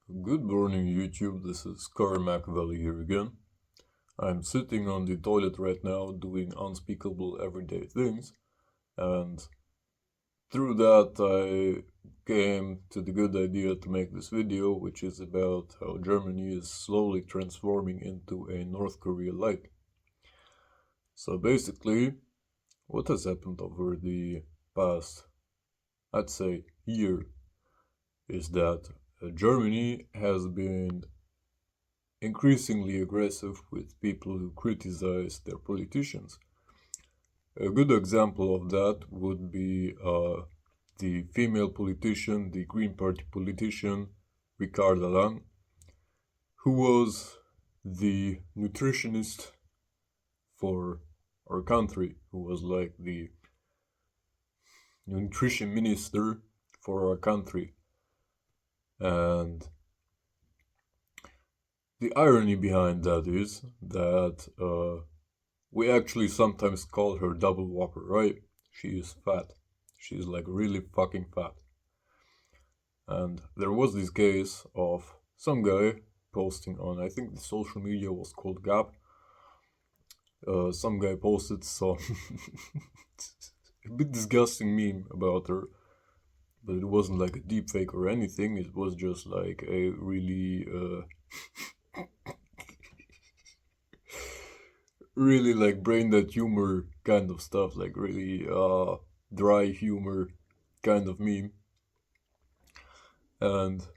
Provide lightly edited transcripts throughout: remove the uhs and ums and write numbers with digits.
Good morning, YouTube. This is Corey Machiavelli here again. I'm sitting on the toilet right now doing unspeakable everyday things, and through that, I came to the good idea to make this video, which is about how Germany is slowly transforming into a North Korea like. So basically, what has happened over the past, I'd say, year is that Germany has been increasingly aggressive with people who criticize their politicians. A good example of that would be the female politician, the Green Party politician, Ricarda Lang, who was the nutritionist for our country, who was like the nutrition minister for our country. And the irony behind that is that we actually sometimes call her double whopper, right? She is fat. She's like really fucking fat. And there was this case of some guy posting on, I think the social media was called Gap. Some guy posted some a bit disgusting meme about her, but it wasn't like a deep fake or anything. It was just like a really really like brain dead humor kind of stuff, like really dry humor kind of meme. And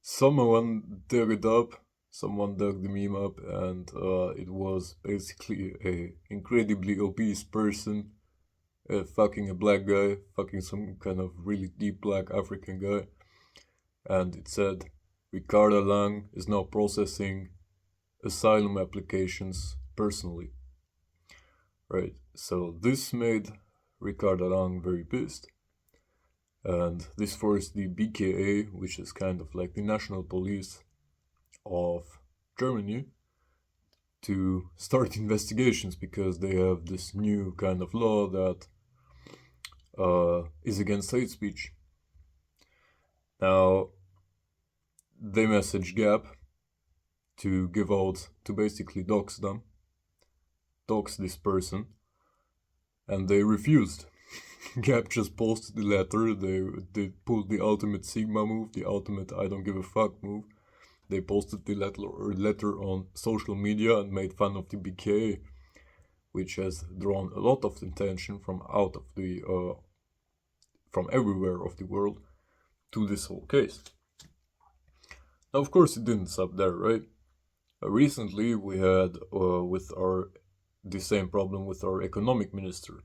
someone dug the meme up, and it was basically a incredibly obese person fucking a black guy, fucking some kind of really deep black African guy. And it said, Ricarda Lang is now processing asylum applications personally. Right, so this made Ricarda Lang very pissed. And this forced the BKA, which is kind of like the national police of Germany, to start investigations because they have this new kind of law that is against hate speech. Now, they messaged Gap to basically dox this person, and they refused. Gap just posted the letter. They pulled the ultimate Sigma move, the ultimate I don't give a fuck move. They posted the letter on social media and made fun of the BKA, which has drawn a lot of attention from everywhere of the world to this whole case. Now, of course, it didn't stop there, right? Recently, we had the same problem with our economic minister.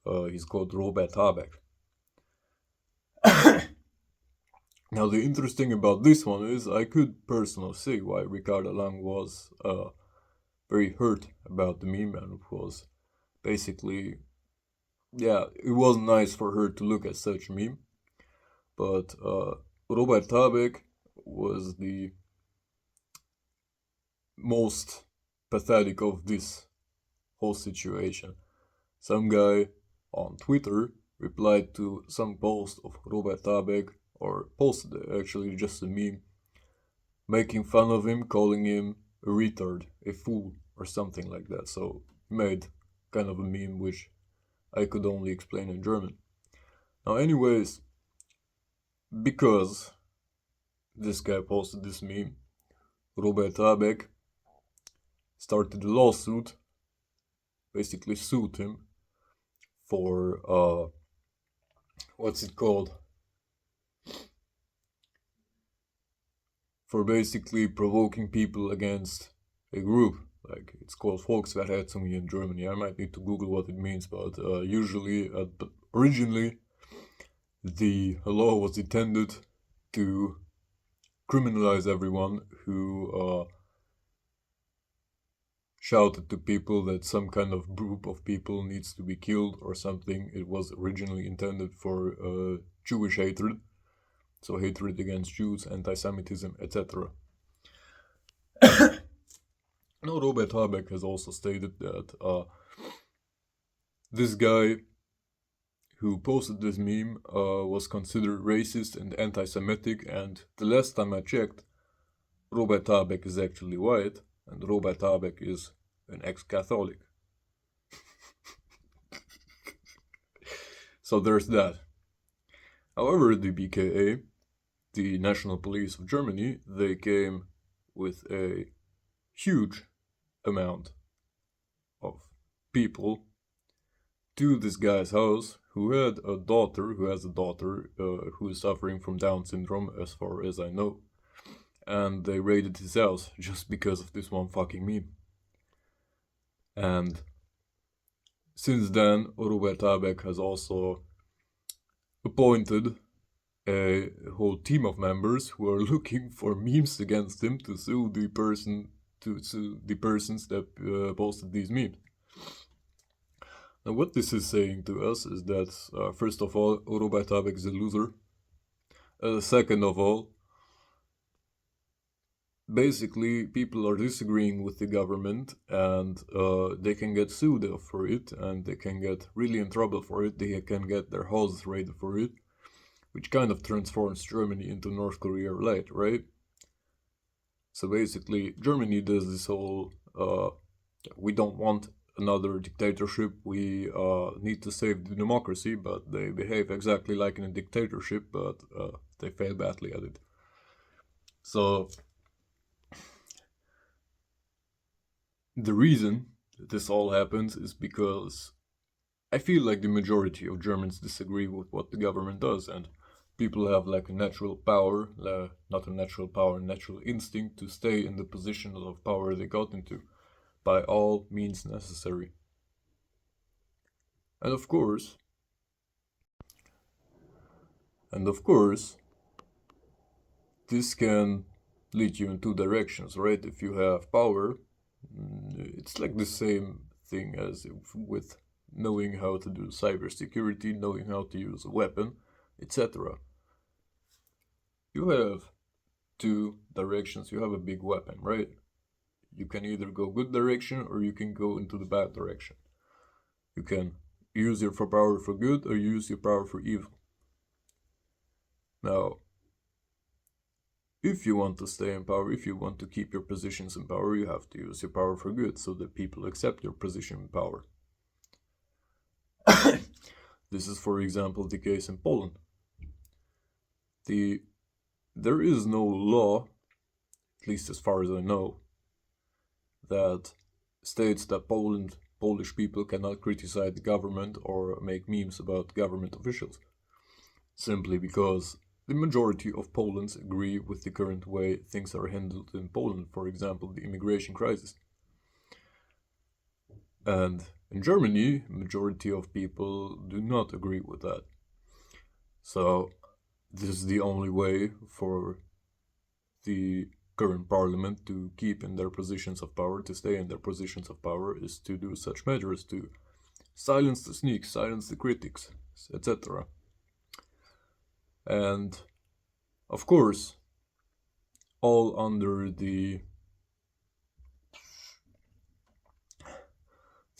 He's called Robert Habeck. Now, the interesting about this one is I could personally see why Ricarda Lang was very hurt about the meme, and it was basically, yeah, it wasn't nice for her to look at such a meme. But Robert Habeck was the most pathetic of this whole situation. Some guy on Twitter replied to some post of Robert Habeck, or posted actually just a meme, making fun of him, calling him a retard, a fool, or something like that. So he made kind of a meme which I could only explain in German. Now, anyways, because this guy posted this meme, Robert Habeck started a lawsuit, basically sued him for what's it called? For basically provoking people against a group. Like, it's called Volksverhetzung in Germany. I might need to Google what it means, but originally, the law was intended to criminalize everyone who shouted to people that some kind of group of people needs to be killed or something. It was originally intended for Jewish hatred, so hatred against Jews, anti-Semitism, etc. Now, Robert Habeck has also stated that this guy who posted this meme was considered racist and anti-Semitic, and the last time I checked, Robert Habeck is actually white, and Robert Habeck is an ex-Catholic. So there's that. However, the BKA, the National Police of Germany, they came with a huge amount of people to this guy's house who has a daughter who is suffering from Down syndrome, as far as I know. And they raided his house just because of this one fucking meme. And since then, Robert Habeck has also appointed a whole team of members who are looking for memes against him to sue the persons that posted these memes. Now, what this is saying to us is that, first of all, Robert Habeck is a loser. Second of all, basically, people are disagreeing with the government, and they can get sued for it, and they can get really in trouble for it. They can get their houses raided for it, which kind of transforms Germany into North Korea light, right? So basically, Germany does this whole, we don't want another dictatorship, we need to save the democracy, but they behave exactly like in a dictatorship, but they fail badly at it. So the reason this all happens is because I feel like the majority of Germans disagree with what the government does, and people have like a natural power, not a natural power, natural instinct to stay in the position of power they got into by all means necessary. And of course, this can lead you in two directions, right? If you have power, it's like the same thing as with knowing how to do cybersecurity, knowing how to use a weapon, etc. You have two directions. You have a big weapon, right? You can either go good direction or you can go into the bad direction. You can use your power for good or use your power for evil. Now, if you want to stay in power, if you want to keep your positions in power, you have to use your power for good so that people accept your position in power. This is, for example, the case in Poland. There is no law, at least as far as I know, that states that Polish people cannot criticize the government or make memes about government officials, simply because the majority of Poland's agree with the current way things are handled in Poland, for example, the immigration crisis. And in Germany, majority of people do not agree with that. So this is the only way for the current parliament to keep in their positions of power, to stay in their positions of power, is to do such measures to silence the sneaks, silence the critics, etc. And of course, all under the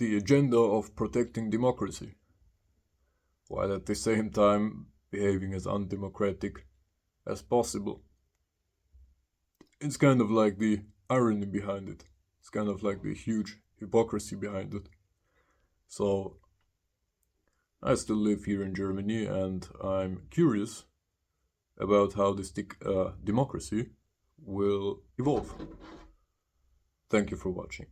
agenda of protecting democracy, while at the same time behaving as undemocratic as possible. It's kind of like the irony behind it. It's kind of like the huge hypocrisy behind it. So, I still live here in Germany, and I'm curious about how this democracy will evolve. Thank you for watching.